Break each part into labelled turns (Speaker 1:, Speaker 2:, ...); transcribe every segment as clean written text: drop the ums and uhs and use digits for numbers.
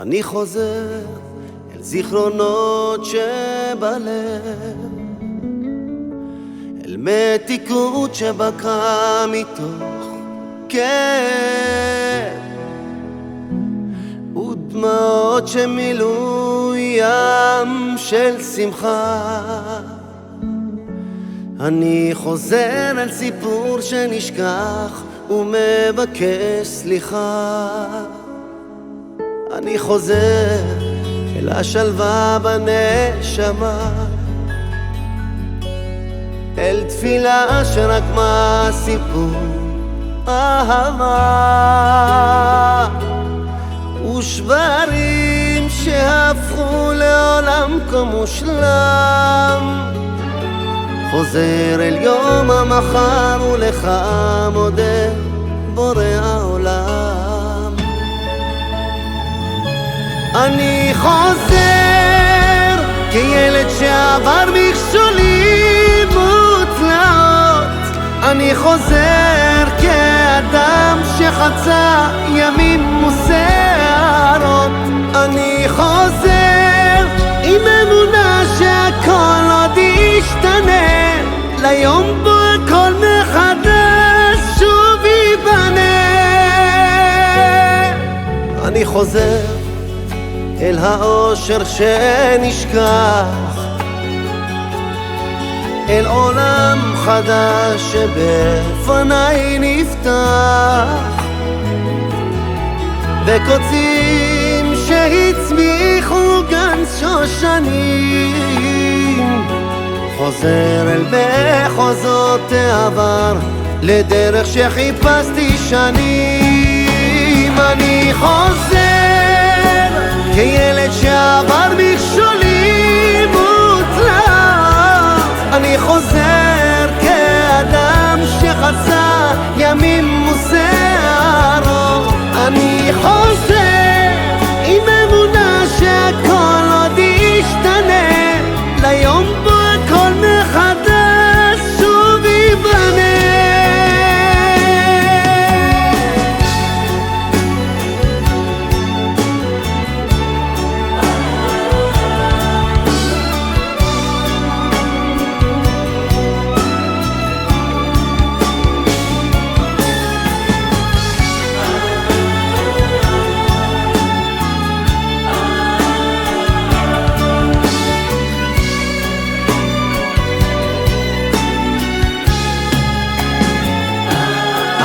Speaker 1: אני חוזר אל זיכרונות שבלב, אל מתיקות שבקעה מתוך כאב, ודמעות שמילאו ים של שמחה. אני חוזר אל סיפור שנשכח ומבקש סליחה. אני חוזר אל השלווה בנשמה, אל תפילה שרקמה סיפור אהבה, ושברים שהפכו לעולם כה מושלם. חוזר אל יום המחר ולך מודה בורא העולם. אני חוזר כילד שעבר מכשולים ותלאות, אני חוזר כאדם שחצה ימים וסערות. אני חוזר עם אמונה שהכל עוד ישתנה, ליום בו הכל מחדש שוב ייבנה. אני חוזר אל האושר שנשכח, אל עולם חדש שבפניי נפתח, וקוצים שהצמיחו גן שושנים. חוזר אל מחוזות העבר, לדרך שחיפשתי שנים. אני חוזר כילד שעבר מכשולים ותלאות, אני חוזר כאדם שחצה ימים וסערות. אני חוזר עם אמונה שהכל עוד ישתנה, ליום בו הכל מחדש שוב ייבנה.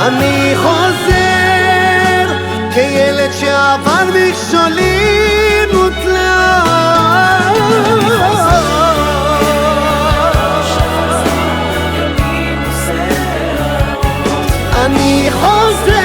Speaker 1: אני חוזר כילד שעבר מכשולים ותלאות, אני חוזר